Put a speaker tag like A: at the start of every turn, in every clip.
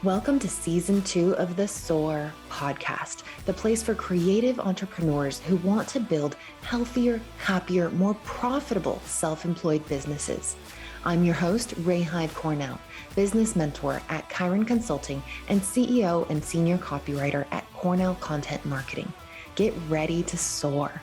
A: Welcome to Season 2 of the SOAR podcast, the place for creative entrepreneurs who want to build healthier, happier, more profitable self-employed businesses. I'm your host, Ray Hyde Cornell, business mentor at Chiron Consulting and CEO and senior copywriter at Cornell Content Marketing. Get ready to soar.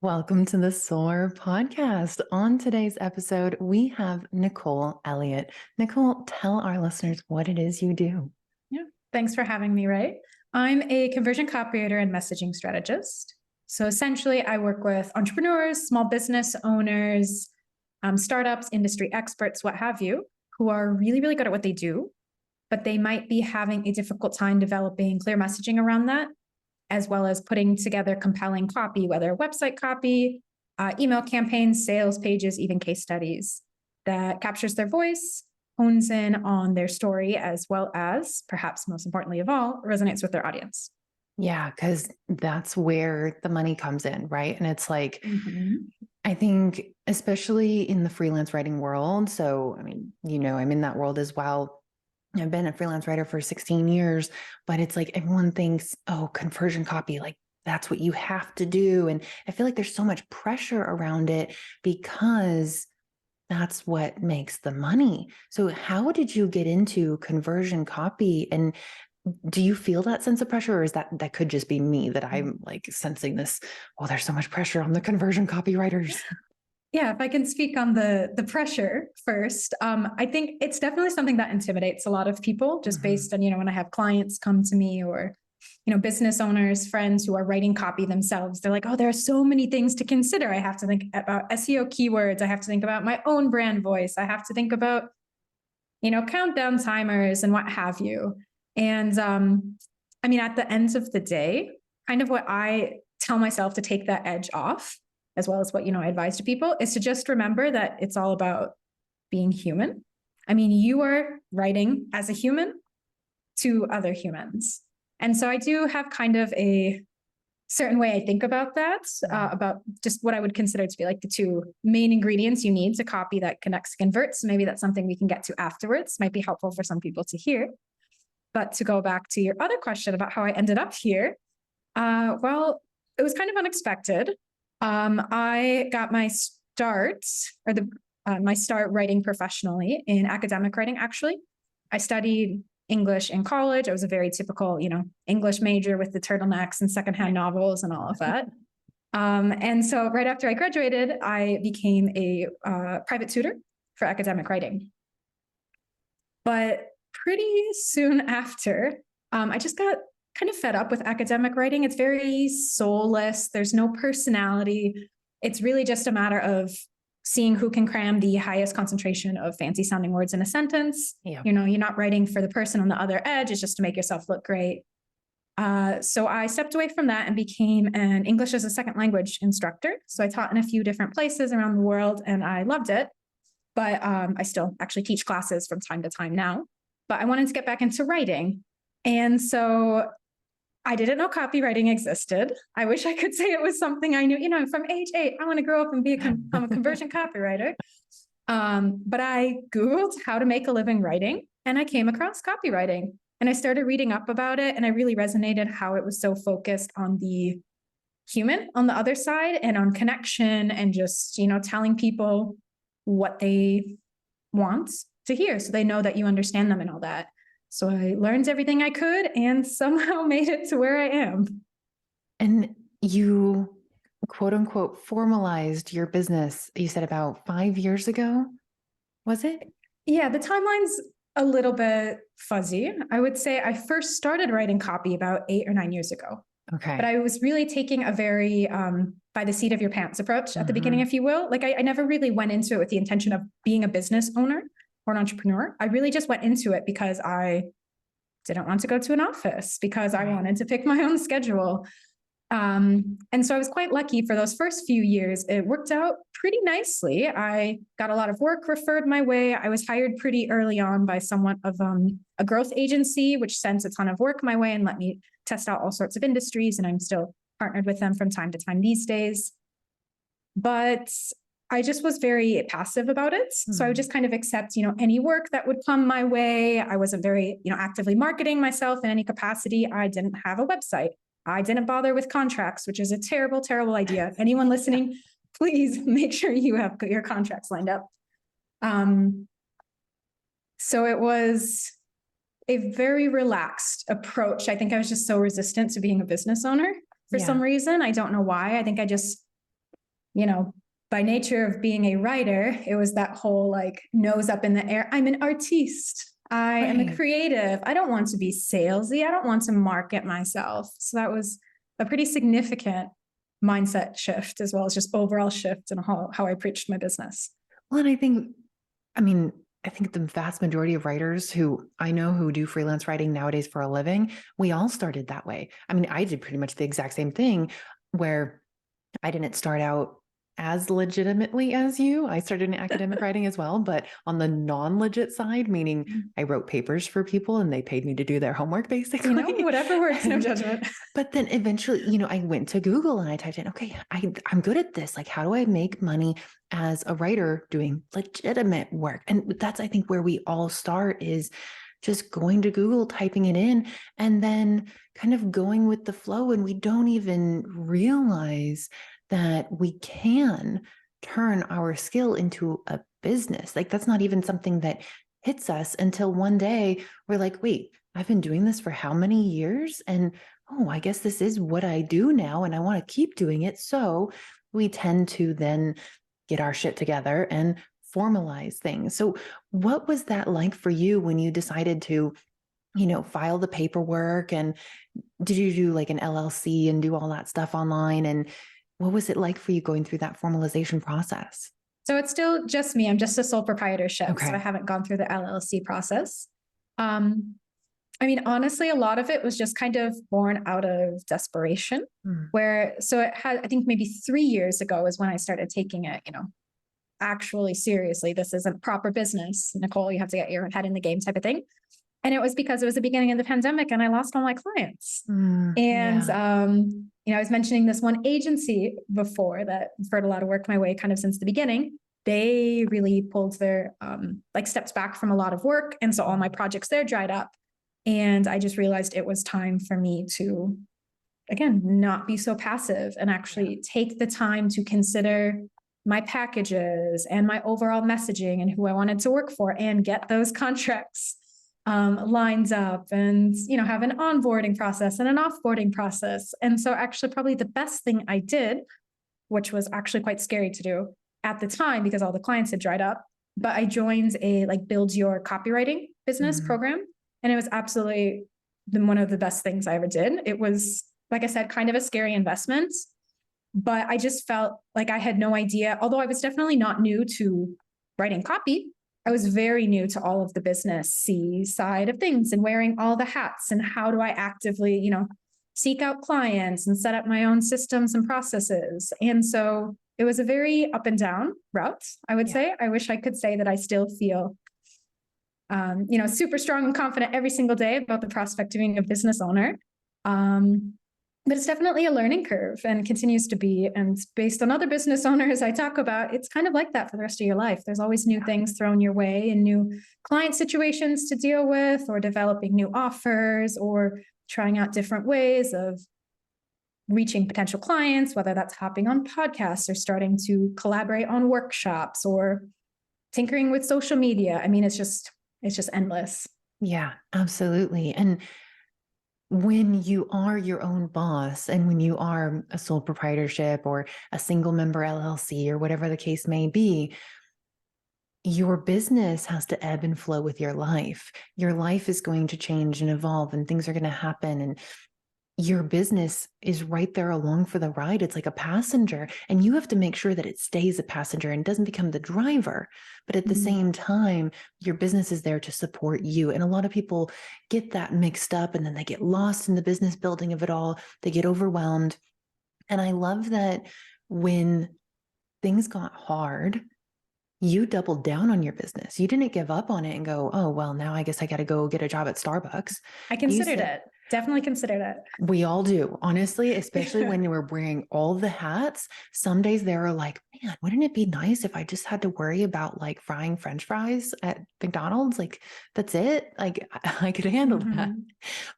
A: Welcome to the SOAR podcast. On today's episode, we have Nicole Elliott. Nicole, tell our listeners what it is you do.
B: Yeah, thanks for having me, Ray. I'm a conversion copywriter and messaging strategist. So essentially, I work with entrepreneurs, small business owners, startups, industry experts, what have you, who are really, really good at what they do, but they might be having a difficult time developing clear messaging around that, as well as putting together compelling copy, whether website copy, email campaigns, sales pages, even case studies that captures their voice, hones in on their story, as well as, perhaps most importantly of all, resonates with their audience.
A: Yeah, because that's where the money comes in, right? And it's like, I think, especially in the freelance writing world. So, I mean, I'm in that world as well. I've been a freelance writer for 16 years, but it's like everyone thinks, oh, conversion copy, like that's what you have to do. And I feel like there's so much pressure around it because that's what makes the money. So how did you get into conversion copy? And do you feel that sense of pressure, or is that could just be me that I'm like sensing this, oh, there's so much pressure on the conversion copywriters?
B: Yeah, if I can speak on the pressure first, I think it's definitely something that intimidates a lot of people just based on, when I have clients come to me or, business owners, friends who are writing copy themselves. They're like, oh, there are so many things to consider. I have to think about SEO keywords. I have to think about my own brand voice. I have to think about, countdown timers and what have you. And at the end of the day, kind of what I tell myself to take that edge off, as well as what, I advise to people, is to just remember that it's all about being human. I mean, you are writing as a human to other humans. And so I do have kind of a certain way I think about that, about just what I would consider to be like the two main ingredients you need to copy that connects, converts. Maybe that's something we can get to afterwards. Might be helpful for some people to hear. But to go back to your other question about how I ended up here, well, it was kind of unexpected. I got my start writing professionally in academic writing, actually. I studied English in college. I was a very typical, English major with the turtlenecks and secondhand novels and all of that. And so right after I graduated, I became a private tutor for academic writing. But pretty soon after, I just got kind of fed up with academic writing. It's very soulless. There's no personality. It's really just a matter of seeing who can cram the highest concentration of fancy sounding words in a sentence. Yeah. You're not writing for the person on the other edge. It's just to make yourself look great. So I stepped away from that and became an English as a second language instructor. So I taught in a few different places around the world and I loved it. But I still actually teach classes from time to time now. But I wanted to get back into writing. And so I didn't know copywriting existed. I wish I could say it was something I knew, from age 8, I want to grow up and become a conversion copywriter. But I Googled how to make a living writing and I came across copywriting and I started reading up about it. And I really resonated how it was so focused on the human on the other side and on connection and just, telling people what they want to hear so they know that you understand them and all that. So I learned everything I could and somehow made it to where I am.
A: And you, quote unquote, formalized your business, you said about 5 years ago, was it?
B: Yeah, the timeline's a little bit fuzzy. I would say I first started writing copy about 8 or 9 years ago. Okay. But I was really taking a very by the seat of your pants approach at the beginning, if you will. Like I never really went into it with the intention of being a business owner or an entrepreneur. I really just went into it because I didn't want to go to an office, because I wanted to pick my own schedule. And so I was quite lucky for those first few years. It worked out pretty nicely. I got a lot of work referred my way. I was hired pretty early on by somewhat of a growth agency, which sends a ton of work my way and let me test out all sorts of industries. And I'm still partnered with them from time to time these days. But I just was very passive about it. So I would just kind of accept, any work that would come my way. I wasn't very, actively marketing myself in any capacity. I didn't have a website. I didn't bother with contracts, which is a terrible, terrible idea. Anyone listening, please make sure you have your contracts lined up. So it was a very relaxed approach. I think I was just so resistant to being a business owner for some reason. I don't know why. I think I just, by nature of being a writer, it was that whole like nose up in the air. I'm an artiste. I am a creative. I don't want to be salesy. I don't want to market myself. So that was a pretty significant mindset shift, as well as just overall shift in how I preached my business.
A: Well, and I think the vast majority of writers who I know who do freelance writing nowadays for a living, we all started that way. I mean, I did pretty much the exact same thing, where I didn't start out as legitimately as you. I started in academic writing as well, but on the non-legit side, meaning I wrote papers for people and they paid me to do their homework, basically.
B: Whatever works, no judgment.
A: But then eventually, I went to Google and I typed in, okay, I'm good at this. Like, how do I make money as a writer doing legitimate work? And that's, I think, where we all start, is just going to Google, typing it in, and then kind of going with the flow. And we don't even realize that we can turn our skill into a business. Like, that's not even something that hits us until one day we're like, wait, I've been doing this for how many years? And oh, I guess this is what I do now, and I want to keep doing it. So we tend to then get our shit together and formalize things. So what was that like for you when you decided to, file the paperwork? And did you do like an LLC and do all that stuff online? And what was it like for you going through that formalization process?
B: So it's still just me. I'm just a sole proprietorship.
A: Okay.
B: So I haven't gone through the LLC process. Honestly, a lot of it was just kind of born out of desperation, so it had, I think maybe 3 years ago is when I started taking it, actually seriously. This isn't proper business, Nicole, you have to get your head in the game type of thing. And it was because it was the beginning of the pandemic and I lost all my clients. I was mentioning this one agency before that referred a lot of work my way kind of since the beginning. They really pulled their, steps back from a lot of work. And so all my projects there dried up. And I just realized it was time for me to, again, not be so passive and actually take the time to consider my packages and my overall messaging and who I wanted to work for, and get those contracts lines up, and, have an onboarding process and an offboarding process. And so actually probably the best thing I did, which was actually quite scary to do at the time because all the clients had dried up, but I joined a build your copywriting business program. And it was absolutely one of the best things I ever did. It was, like I said, kind of a scary investment, but I just felt like I had no idea, although I was definitely not new to writing copy. I was very new to all of the business side of things and wearing all the hats, and how do I actively, seek out clients and set up my own systems and processes. And so it was a very up and down route, I would say. I wish I could say that I still feel super strong and confident every single day about the prospect of being a business owner. But it's definitely a learning curve and continues to be. And based on other business owners I talk about, it's kind of like that for the rest of your life. There's always new things thrown your way and new client situations to deal with, or developing new offers, or trying out different ways of reaching potential clients, whether that's hopping on podcasts or starting to collaborate on workshops or tinkering with social media. It's just endless.
A: Yeah, absolutely. And when you are your own boss, and when you are a sole proprietorship or a single member LLC or whatever the case may be, your business has to ebb and flow with your life. Your life is going to change and evolve, and things are going to happen. And your business is right there along for the ride. It's like a passenger, and you have to make sure that it stays a passenger and doesn't become the driver. But at the same time, your business is there to support you. And a lot of people get that mixed up, and then they get lost in the business building of it all. They get overwhelmed. And I love that when things got hard, you doubled down on your business. You didn't give up on it and go, oh, well, now I guess I got to go get a job at Starbucks.
B: I considered it. Definitely consider that.
A: We all do, honestly, especially when we're wearing all the hats. Some days they're like, man, wouldn't it be nice if I just had to worry about like frying French fries at McDonald's? Like, that's it. Like, I could handle that.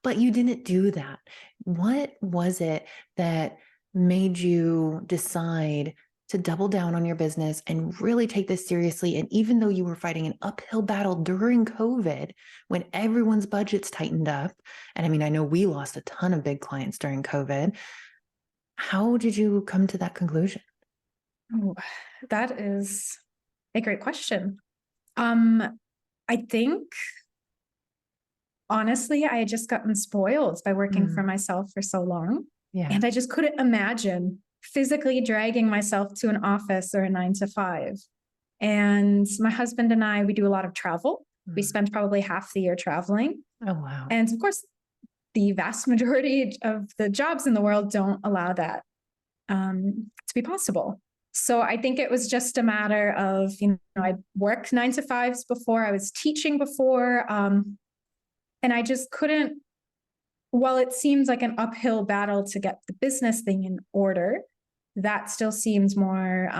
A: But you didn't do that. What was it that made you decide to double down on your business and really take this seriously? And even though you were fighting an uphill battle during COVID, when everyone's budgets tightened up, and I mean, I know we lost a ton of big clients during COVID. How did you come to that conclusion?
B: Oh, that is a great question. I think honestly, I had just gotten spoiled by working for myself for so long.
A: Yeah.
B: And I just couldn't imagine physically dragging myself to an office or a 9 to 5. And my husband and I, we do a lot of travel. We spend probably half the year traveling.
A: Oh, wow.
B: And of course, the vast majority of the jobs in the world don't allow that to be possible. So I think it was just a matter of, I worked 9 to 5s before, I was teaching before, and I just couldn't, while it seems like an uphill battle to get the business thing in order, that still seems more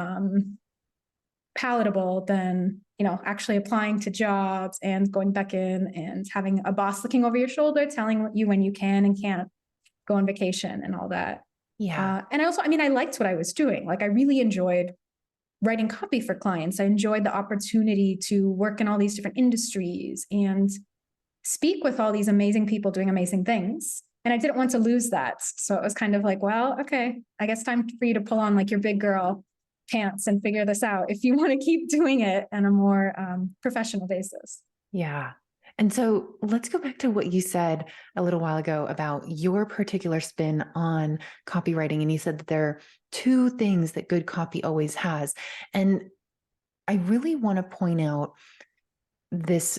B: palatable than, actually applying to jobs and going back in and having a boss looking over your shoulder, telling you when you can and can't go on vacation and all that.
A: Yeah.
B: And I liked what I was doing. Like, I really enjoyed writing copy for clients. I enjoyed the opportunity to work in all these different industries and speak with all these amazing people doing amazing things. And I didn't want to lose that. So it was kind of like, well, okay, I guess time for you to pull on like your big girl pants and figure this out if you want to keep doing it on a more professional basis.
A: Yeah. And so let's go back to what you said a little while ago about your particular spin on copywriting. And you said that there are two things that good copy always has. And I really want to point out this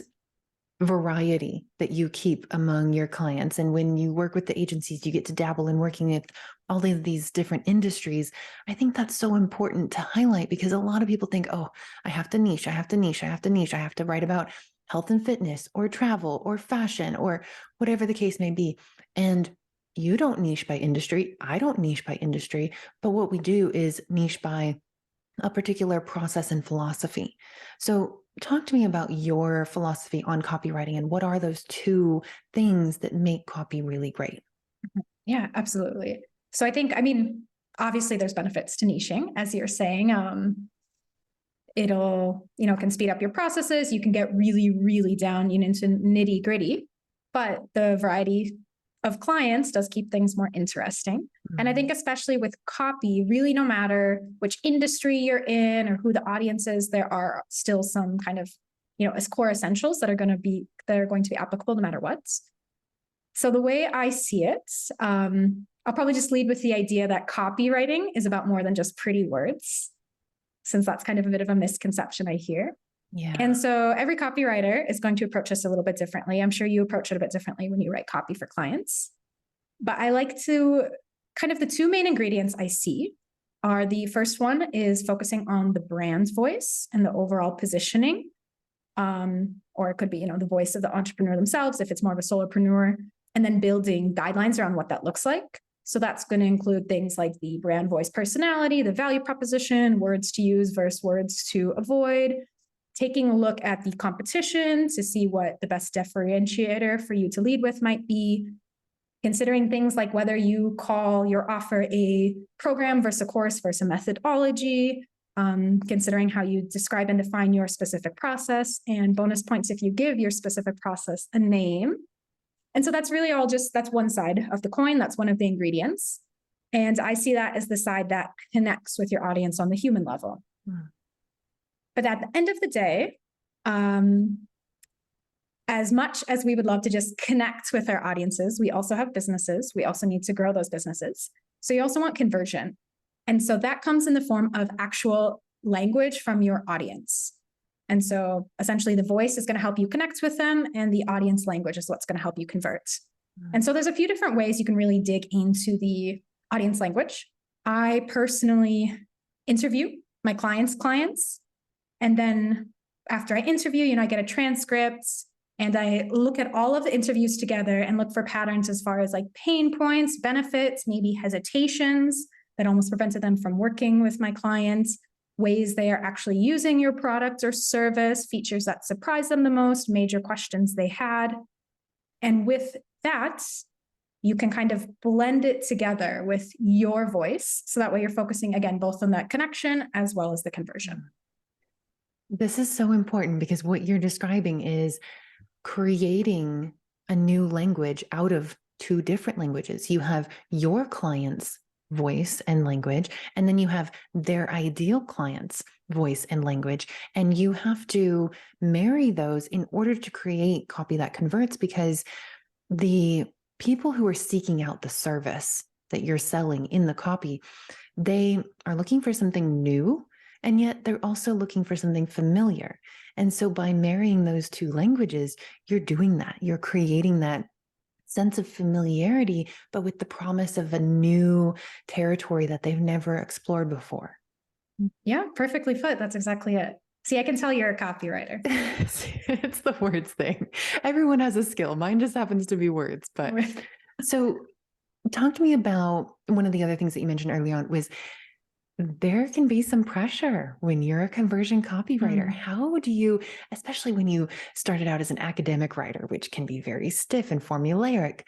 A: variety that you keep among your clients. And when you work with the agencies, you get to dabble in working with all of these different industries. I think that's so important to highlight, because a lot of people think, oh, I have to niche, I have to niche, I have to niche, I have to write about health and fitness or travel or fashion or whatever the case may be. And you don't niche by industry. I don't niche by industry. But what we do is niche by a particular process and philosophy. So talk to me about your philosophy on copywriting, and what are those two things that make copy really great?
B: Yeah, absolutely. So I think, obviously there's benefits to niching, as you're saying. It'll, can speed up your processes. You can get really, really down into nitty gritty, but the variety of clients does keep things more interesting. And I think especially with copy, really, no matter which industry you're in or who the audience is, there are still some kind of, as core essentials that are going to be applicable no matter what. So the way I see it, I'll probably just lead with the idea that copywriting is about more than just pretty words, since that's kind of a bit of a misconception I hear.
A: Yeah.
B: And so every copywriter is going to approach this a little bit differently. I'm sure you approach it a bit differently when you write copy for clients. But I like to kind of, the two main ingredients I see are, the first one is focusing on the brand's voice and the overall positioning. Or it could be, the voice of the entrepreneur themselves, if it's more of a solopreneur, and then building guidelines around what that looks like. So that's going to include things like the brand voice personality, the value proposition, words to use versus words to avoid, taking a look at the competition to see what the best differentiator for you to lead with might be, considering things like whether you call your offer a program versus a course versus a methodology, considering how you describe and define your specific process, and bonus points if you give your specific process a name. And so that's really all that's one side of the coin. That's one of the ingredients. And I see that as the side that connects with your audience on the human level. But at the end of the day, as much as we would love to just connect with our audiences, we also have businesses. We also need to grow those businesses. So you also want conversion. And so that comes in the form of actual language from your audience. And so essentially the voice is going to help you connect with them, and the audience language is what's going to help you convert. And so there's a few different ways you can really dig into the audience language. I personally interview my clients. And then after I interview, I get a transcript, And I look at all of the interviews together and look for patterns as far as like pain points, benefits, maybe hesitations that almost prevented them from working with my clients, ways they are actually using your product or service, features that surprised them the most, major questions they had. And with that, you can kind of blend it together with your voice. So that way you're focusing, again, both on that connection as well as the conversion.
A: This is so important because what you're describing is creating a new language out of two different languages. You have your client's voice and language, and then you have their ideal client's voice and language. And you have to marry those in order to create copy that converts, because the people who are seeking out the service that you're selling in the copy, they are looking for something new, and yet they're also looking for something familiar. And so by marrying those two languages, you're doing that. You're creating that sense of familiarity, but with the promise of a new territory that they've never explored before.
B: Yeah, perfectly put. That's exactly it. See, I can tell you're a copywriter.
A: It's the words thing. Everyone has a skill. Mine just happens to be words. But so talk to me about one of the other things that you mentioned early on was there can be some pressure when you're a conversion copywriter. How do you, especially when you started out as an academic writer, which can be very stiff and formulaic,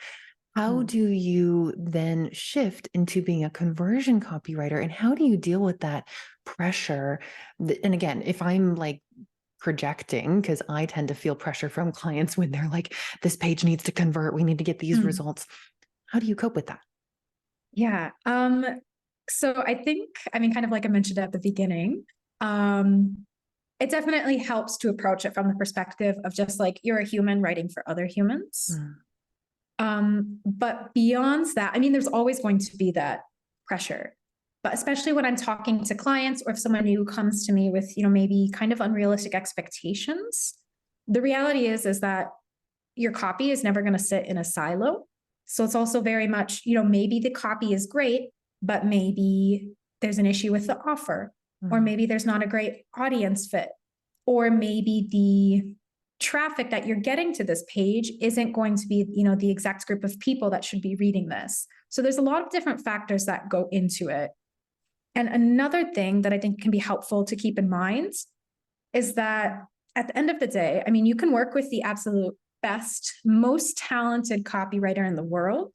A: how do you then shift into being a conversion copywriter? And how do you deal with that pressure? And again, if I'm like projecting, because I tend to feel pressure from clients when they're like, this page needs to convert, we need to get these results. How do you cope with that?
B: Yeah. So I think, kind of like I mentioned at the beginning, it definitely helps to approach it from the perspective of just like, you're a human writing for other humans. But beyond that, there's always going to be that pressure, but especially when I'm talking to clients or if someone new comes to me with, maybe kind of unrealistic expectations, the reality is that your copy is never going to sit in a silo. So it's also very much, maybe the copy is great, but maybe there's an issue with the offer, or maybe there's not a great audience fit, or maybe the traffic that you're getting to this page isn't going to be, the exact group of people that should be reading this. So there's a lot of different factors that go into it. And another thing that I think can be helpful to keep in mind is that at the end of the day, you can work with the absolute best, most talented copywriter in the world.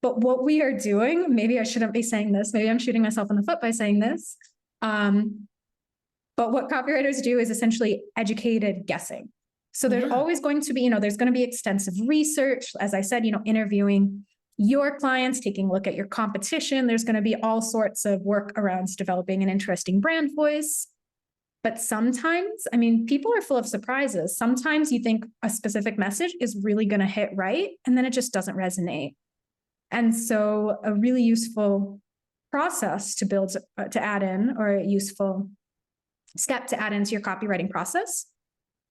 B: But what we are doing, maybe I shouldn't be saying this, maybe I'm shooting myself in the foot by saying this. But what copywriters do is essentially educated guessing. So there's always going to be, there's going to be extensive research. As I said, interviewing your clients, taking a look at your competition. There's going to be all sorts of work around developing an interesting brand voice. But sometimes, people are full of surprises. Sometimes you think a specific message is really going to hit right, and then it just doesn't resonate. And so a really useful process to add in, or a useful step to add into your copywriting process,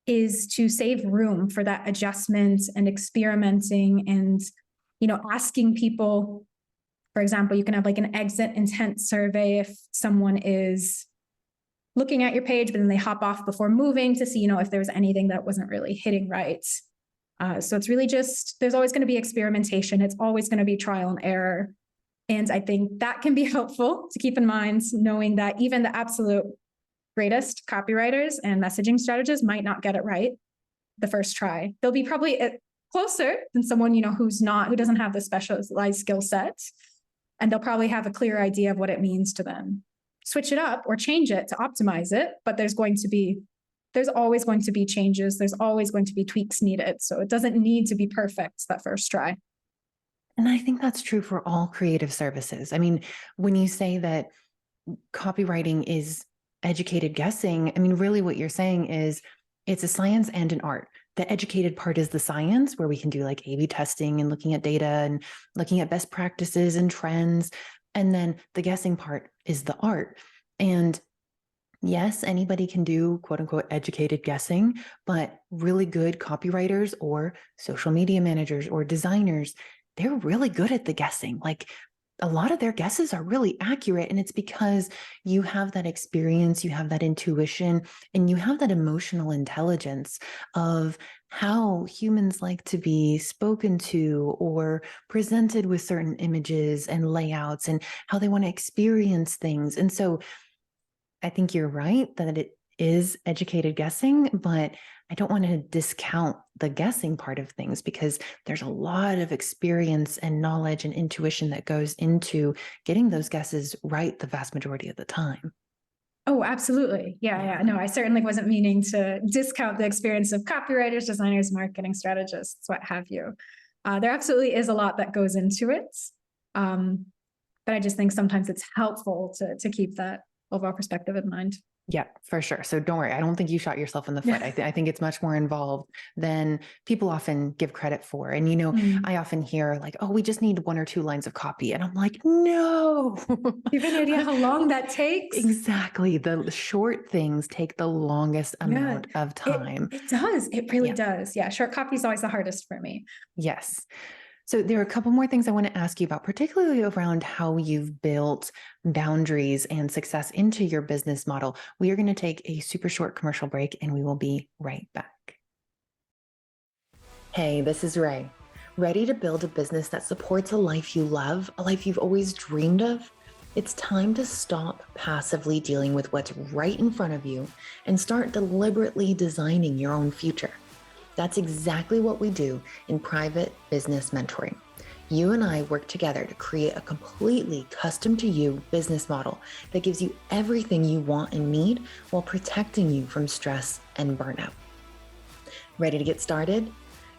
B: is to save room for that adjustment and experimenting and, asking people. For example, you can have like an exit intent survey if someone is looking at your page, but then they hop off before moving to see, if there was anything that wasn't really hitting right. So it's really just, there's always going to be experimentation. It's always going to be trial and error. And I think that can be helpful to keep in mind, knowing that even the absolute greatest copywriters and messaging strategists might not get it right the first try. They'll be probably closer than someone, who doesn't have the specialized skill set. And they'll probably have a clear idea of what it means to then switch it up or change it to optimize it. But there's always going to be changes. There's always going to be tweaks needed. So it doesn't need to be perfect that first try.
A: And I think that's true for all creative services. When you say that copywriting is educated guessing, really what you're saying is it's a science and an art. The educated part is the science, where we can do like A/B testing and looking at data and looking at best practices and trends. And then the guessing part is the art. And yes, anybody can do quote unquote educated guessing, but really good copywriters or social media managers or designers, they're really good at the guessing. Like a lot of their guesses are really accurate. And it's because you have that experience, you have that intuition, and you have that emotional intelligence of how humans like to be spoken to or presented with certain images and layouts and how they want to experience things. And so I think you're right that it is educated guessing, but I don't want to discount the guessing part of things because there's a lot of experience and knowledge and intuition that goes into getting those guesses right the vast majority of the time.
B: Oh, absolutely. Yeah. No, I certainly wasn't meaning to discount the experience of copywriters, designers, marketing strategists, what have you. There absolutely is a lot that goes into it. But I just think sometimes it's helpful to keep that overall perspective in mind.
A: Yeah, for sure. So don't worry. I don't think you shot yourself in the foot. I think it's much more involved than people often give credit for. And, I often hear like, oh, we just need 1 or 2 lines of copy. And I'm like, no.
B: You have any idea how long that takes?
A: Exactly. The short things take the longest amount of time.
B: It does. It really does. Yeah. Short copy is always the hardest for me.
A: Yes. So there are a couple more things I want to ask you about, particularly around how you've built boundaries and success into your business model. We are going to take a super short commercial break and we will be right back. Hey, this is Ray. Ready to build a business that supports a life you love, a life you've always dreamed of? It's time to stop passively dealing with what's right in front of you and start deliberately designing your own future. That's exactly what we do in private business mentoring. You and I work together to create a completely custom to you business model that gives you everything you want and need while protecting you from stress and burnout. Ready to get started?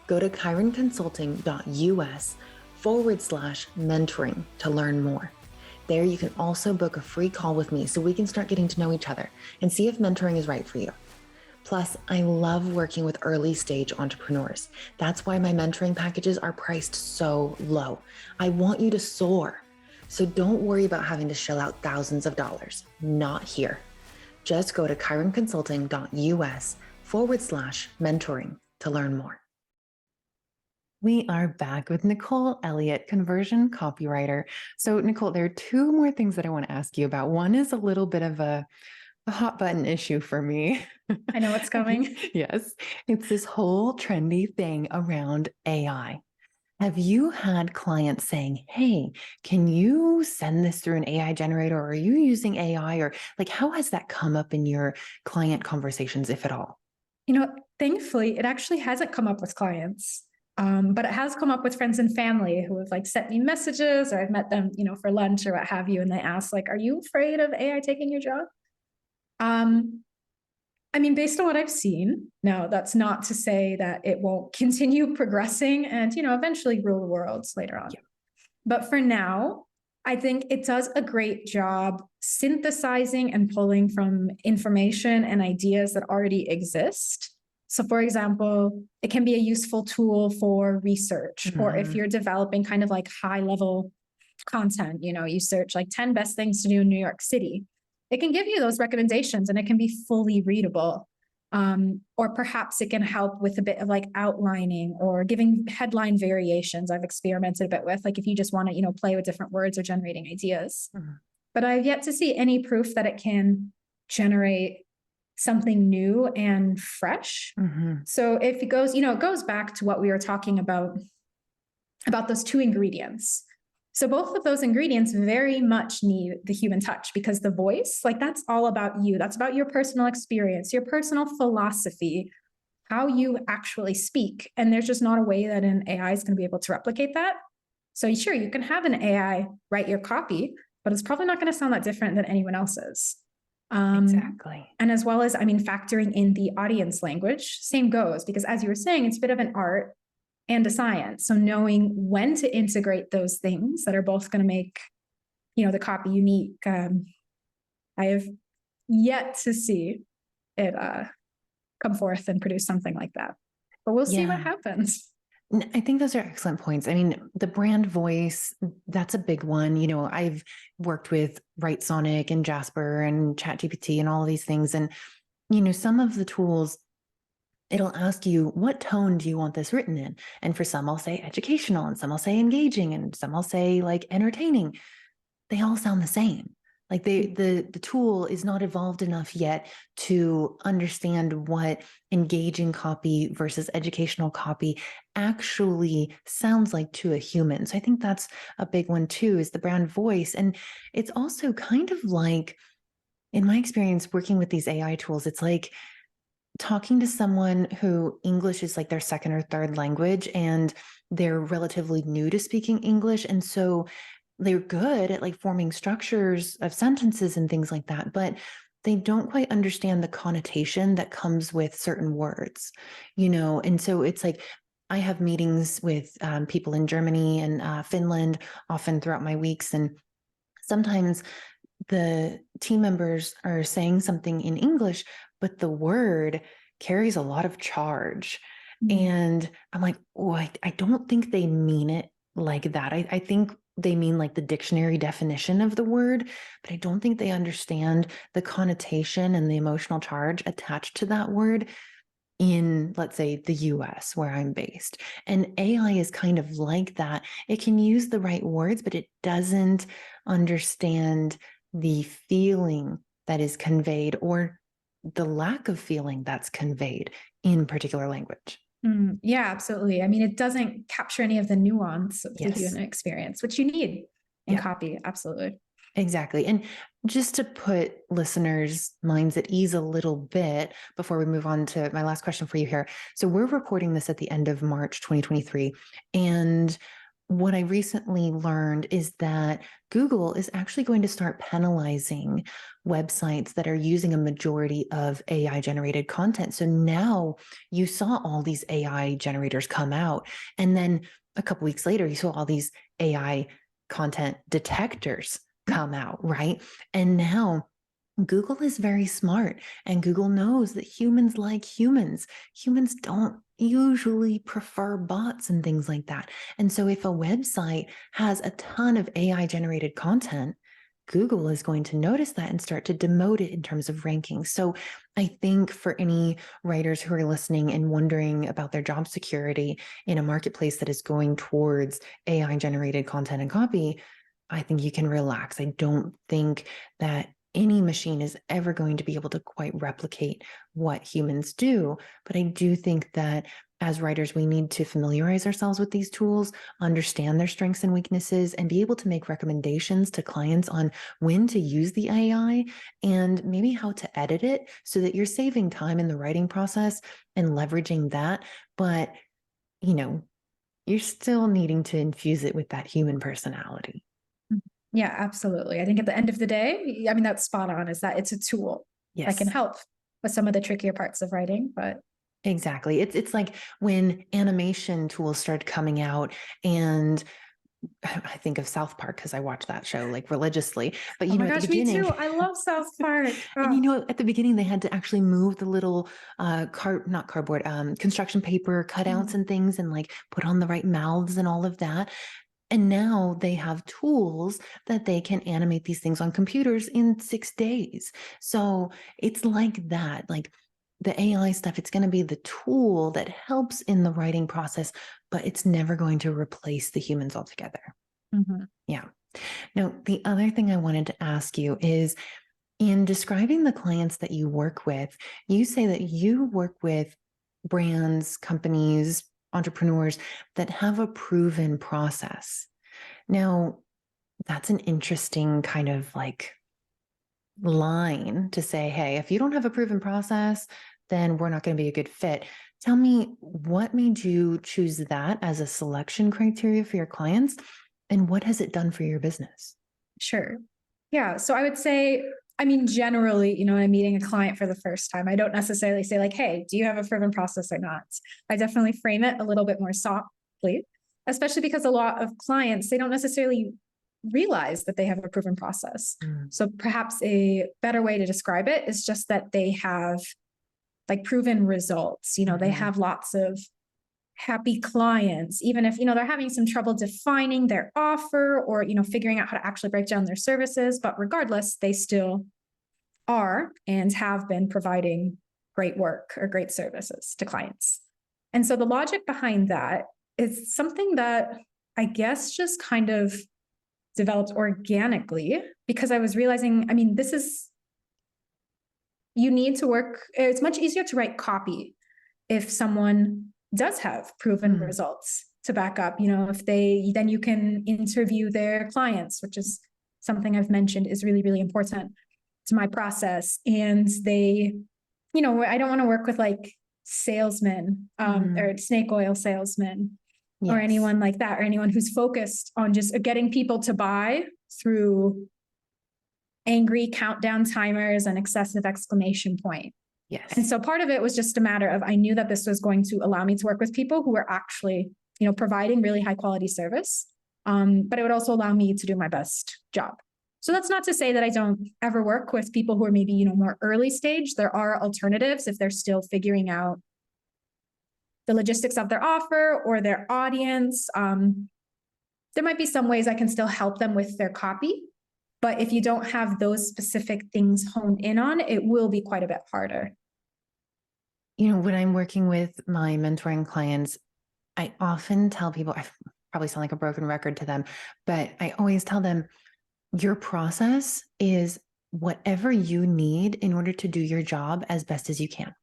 A: Go to chironconsulting.us/mentoring to learn more. There you can also book a free call with me so we can start getting to know each other and see if mentoring is right for you. Plus, I love working with early stage entrepreneurs. That's why my mentoring packages are priced so low. I want you to soar. So don't worry about having to shell out thousands of dollars. Not here. Just go to chironconsulting.us/mentoring to learn more. We are back with Nicole Elliott, conversion copywriter. So Nicole, there are 2 more things that I want to ask you about. One is a little bit of a hot button issue for me.
B: I know what's coming.
A: Yes. It's this whole trendy thing around AI. Have you had clients saying, hey, can you send this through an AI generator? Or are you using AI? Or like, how has that come up in your client conversations, if at all?
B: Thankfully, it actually hasn't come up with clients. But it has come up with friends and family who have like sent me messages, or I've met them, for lunch or what have you. And they ask like, are you afraid of AI taking your job? Based on what I've seen, now that's not to say that it won't continue progressing and, eventually rule the world later on. Yeah. But for now, I think it does a great job synthesizing and pulling from information and ideas that already exist. So for example, it can be a useful tool for research, or if you're developing kind of like high level content, you search like 10 best things to do in New York City. It can give you those recommendations and it can be fully readable. Or perhaps it can help with a bit of like outlining or giving headline variations. I've experimented a bit with, like if you just want to, play with different words or generating ideas. But I've yet to see any proof that it can generate something new and fresh. So if it goes, it goes back to what we were talking about those 2 ingredients. So both of those ingredients very much need the human touch, because the voice, like that's all about you. That's about your personal experience, your personal philosophy, how you actually speak. And there's just not a way that an AI is going to be able to replicate that. So sure, you can have an AI write your copy, but it's probably not going to sound that different than anyone else's.
A: Exactly.
B: And as well as, factoring in the audience language, same goes, because as you were saying, it's a bit of an art and a science. So knowing when to integrate those things that are both going to make, the copy unique. I have yet to see it come forth and produce something like that, but we'll see what happens.
A: I think those are excellent points. The brand voice, that's a big one. I've worked with Writesonic and Jasper and ChatGPT and all of these things. And, some of the tools it'll ask you, what tone do you want this written in? And for some, I'll say educational, and some I'll say engaging, and some I'll say like entertaining. They all sound the same. Like the tool is not evolved enough yet to understand what engaging copy versus educational copy actually sounds like to a human. So I think that's a big one too, is the brand voice. And it's also kind of like, in my experience working with these AI tools, it's like talking to someone who English is like their second or third language, and they're relatively new to speaking English. And so they're good at like forming structures of sentences and things like that, but they don't quite understand the connotation that comes with certain words, And so it's like, I have meetings with people in Germany and Finland often throughout my weeks. And sometimes the team members are saying something in English, but the word carries a lot of charge. And I'm like, oh, I don't think they mean it like that. I think they mean like the dictionary definition of the word, but I don't think they understand the connotation and the emotional charge attached to that word in, let's say, the US where I'm based. And AI is kind of like that. It can use the right words, but it doesn't understand the feeling that is conveyed or the lack of feeling that's conveyed in particular language.
B: Yeah, absolutely. I mean, it doesn't capture any of the nuance of the human experience, which you need in copy. Absolutely.
A: Exactly. And just to put listeners' minds at ease a little bit before we move on to my last question for you here. So we're recording this at the end of March 2023. And what I recently learned is that Google is actually going to start penalizing websites that are using a majority of AI generated content. So now you saw all these AI generators come out, and then a couple weeks later, you saw all these AI content detectors come out, right? And now Google is very smart, and Google knows that humans like humans. Humans don't usually prefer bots and things like that. And so if a website has a ton of AI generated content, Google is going to notice that and start to demote it in terms of rankings. So I think for any writers who are listening and wondering about their job security in a marketplace that is going towards AI generated content and copy, I think you can relax. I don't think that any machine is ever going to be able to quite replicate what humans do. But I do think that as writers, we need to familiarize ourselves with these tools, understand their strengths and weaknesses, and be able to make recommendations to clients on when to use the AI and maybe how to edit it so that you're saving time in the writing process and leveraging that. But, you're still needing to infuse it with that human personality.
B: Yeah, absolutely. I think at the end of the day, I mean, that's spot on, is that it's a tool that can help with some of the trickier parts of writing, but
A: exactly. It's like when animation tools started coming out, and I think of South Park because I watch that show like religiously. But
B: oh my
A: at the
B: gosh,
A: beginning,
B: me too. I love South Park.
A: and at the beginning they had to actually move the little not cardboard, construction paper cutouts and things, and like put on the right mouths and all of that. And now they have tools that they can animate these things on computers in 6 days. So it's like that, like the AI stuff, it's going to be the tool that helps in the writing process, but it's never going to replace the humans altogether. Yeah. Now, the other thing I wanted to ask you is, in describing the clients that you work with, you say that you work with brands, companies, entrepreneurs that have a proven process. Now, that's an interesting kind of like line to say, hey, if you don't have a proven process, then we're not going to be a good fit. Tell me, what made you choose that as a selection criteria for your clients, and what has it done for your business?
B: Sure. Yeah. So I would say, I mean, generally, when I'm meeting a client for the first time, I don't necessarily say like, hey, do you have a proven process or not? I definitely frame it a little bit more softly, especially because a lot of clients, they don't necessarily realize that they have a proven process. So perhaps a better way to describe it is just that they have like proven results. They have lots of happy clients, even if, they're having some trouble defining their offer or, figuring out how to actually break down their services. But regardless, they still are and have been providing great work or great services to clients. And so the logic behind that is something that I guess just kind of developed organically, because I was realizing, I mean, you need to work, it's much easier to write copy if someone does have proven results to back up, then you can interview their clients, which is something I've mentioned is really, really important to my process. And I don't want to work with like salesmen or snake oil salesmen or anyone like that, or anyone who's focused on just getting people to buy through angry countdown timers and excessive exclamation point.
A: Yes.
B: And so part of it was just a matter of, I knew that this was going to allow me to work with people who were actually, providing really high quality service. But it would also allow me to do my best job. So that's not to say that I don't ever work with people who are maybe, more early stage. There are alternatives if they're still figuring out the logistics of their offer or their audience. There might be some ways I can still help them with their copy. But if you don't have those specific things honed in on, it will be quite a bit harder.
A: When I'm working with my mentoring clients, I often tell people, I probably sound like a broken record to them, but I always tell them, your process is whatever you need in order to do your job as best as you can.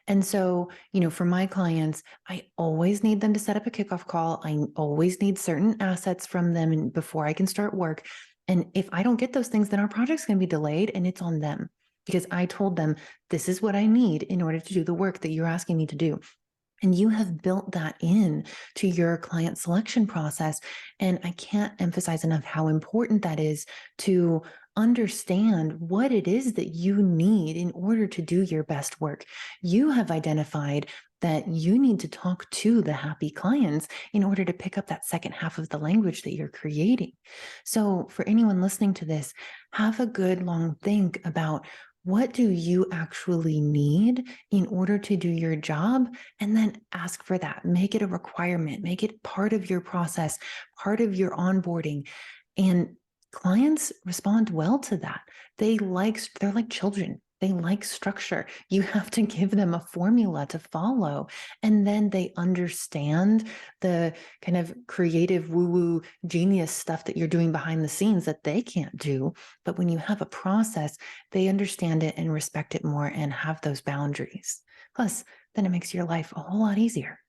A: And so, for my clients, I always need them to set up a kickoff call. I always need certain assets from them before I can start work. And if I don't get those things, then our project's going to be delayed, and it's on them, because I told them, this is what I need in order to do the work that you're asking me to do. And you have built that in to your client selection process. And I can't emphasize enough how important that is to understand what it is that you need in order to do your best work. You have identified that you need to talk to the happy clients in order to pick up that second half of the language that you're creating. So for anyone listening to this, have a good long think about, what do you actually need in order to do your job? And then ask for that. Make it a requirement. Make it part of your process, part of your onboarding. And clients respond well to that. They're like children. They like structure. You have to give them a formula to follow. And then they understand the kind of creative woo-woo genius stuff that you're doing behind the scenes that they can't do. But when you have a process, they understand it and respect it more and have those boundaries. Plus, then it makes your life a whole lot easier.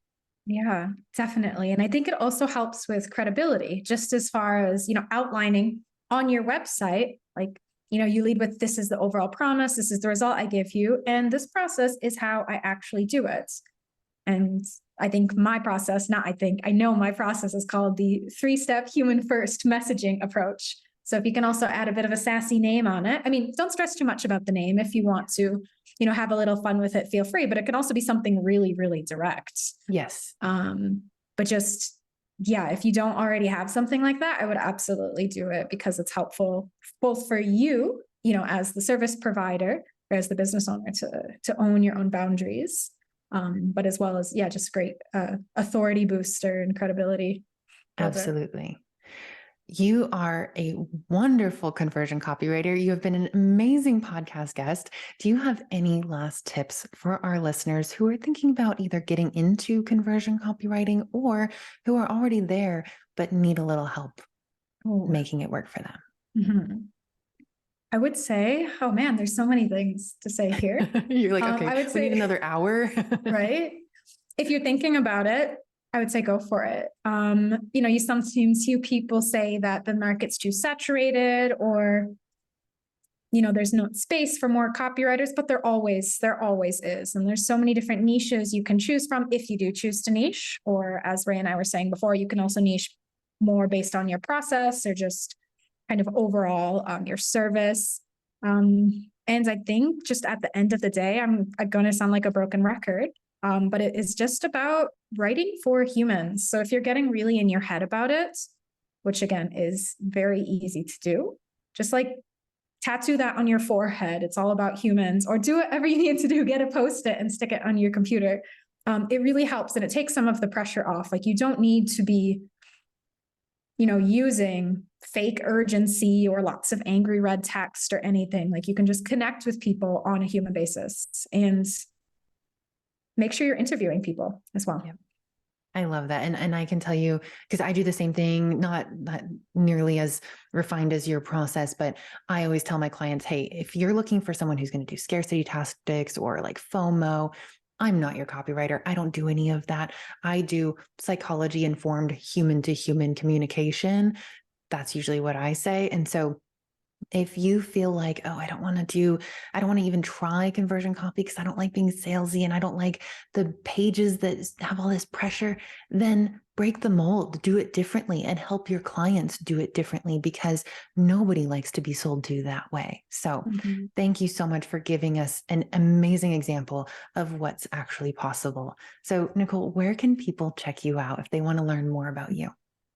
B: Yeah, definitely. And I think it also helps with credibility, just as far as, outlining on your website, like, you lead with, this is the overall promise, this is the result I give you, and this process is how I actually do it. And I think I know my process is called the 3-step human first messaging approach. So if you can also add a bit of a sassy name on it, I mean, don't stress too much about the name. If you want to, have a little fun with it, feel free, but it can also be something really, really direct.
A: Yes.
B: But just, if you don't already have something like that, I would absolutely do it, because it's helpful both for you, as the service provider or as the business owner to own your own boundaries, but as well as, just great authority booster and credibility builder.
A: Absolutely. You are a wonderful conversion copywriter. You have been an amazing podcast guest. Do you have any last tips for our listeners who are thinking about either getting into conversion copywriting or who are already there but need a little help making it work for them?
B: Mm-hmm. I would say, oh man, there's so many things to say here.
A: You're like, okay,
B: I would say,
A: we need another hour.
B: Right? If you're thinking about it, I would say go for it. You sometimes hear people say that the market's too saturated, or, there's no space for more copywriters, but there always is. And there's so many different niches you can choose from if you do choose to niche, or as Ray and I were saying before, you can also niche more based on your process or just kind of overall your service. And I think just at the end of the day, I'm going to sound like a broken record, but it is just about writing for humans. So if you're getting really in your head about it, which again is very easy to do, just like tattoo that on your forehead. It's all about humans, or do whatever you need to do, get a Post-it and stick it on your computer. It really helps. And it takes some of the pressure off. Like, you don't need to be, using fake urgency or lots of angry red text or anything. Like, you can just connect with people on a human basis. And make sure you're interviewing people as well.
A: Yep. I love that. And I can tell you, because I do the same thing, not nearly as refined as your process, but I always tell my clients, hey, if you're looking for someone who's going to do scarcity tactics or like FOMO, I'm not your copywriter. I don't do any of that. I do psychology informed human to human communication. That's usually what I say. And so if you feel like, oh, I don't want to even try conversion copy because I don't like being salesy and I don't like the pages that have all this pressure, then break the mold, do it differently and help your clients do it differently because nobody likes to be sold to that way. So thank you so much for giving us an amazing example of what's actually possible. So Nicole, where can people check you out if they want to learn more about you?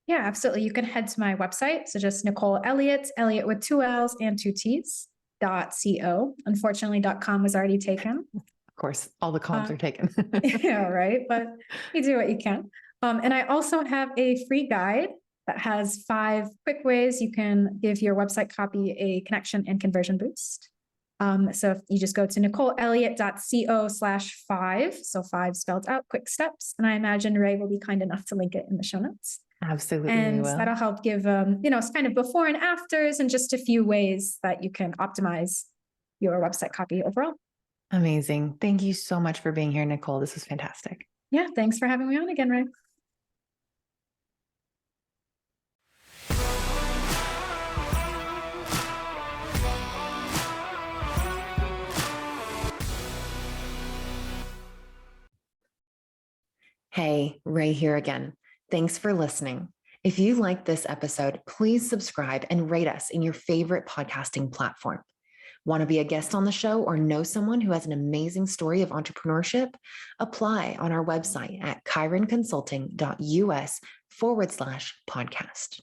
B: Yeah, absolutely. You can head to my website. So just Nicole Elliott, Elliott with 2 L's and 2 T's, .co. Unfortunately, .com was already taken.
A: Of course, all the comms are taken.
B: Yeah, right. But you do what you can. And I also have a free guide that has 5 quick ways you can give your website copy a connection and conversion boost. So if you just go to nicoleelliott.co/5, so 5 spelled out, quick steps. And I imagine Ray will be kind enough to link it in the show notes.
A: Absolutely.
B: And that'll help give, it's kind of before and afters and just a few ways that you can optimize your website copy overall.
A: Amazing. Thank you so much for being here, Nicole. This was fantastic.
B: Yeah. Thanks for having me on again, Ray.
A: Hey, Ray here again. Thanks for listening. If you liked this episode, please subscribe and rate us in your favorite podcasting platform. Want to be a guest on the show or know someone who has an amazing story of entrepreneurship? Apply on our website at chironconsulting.us/podcast.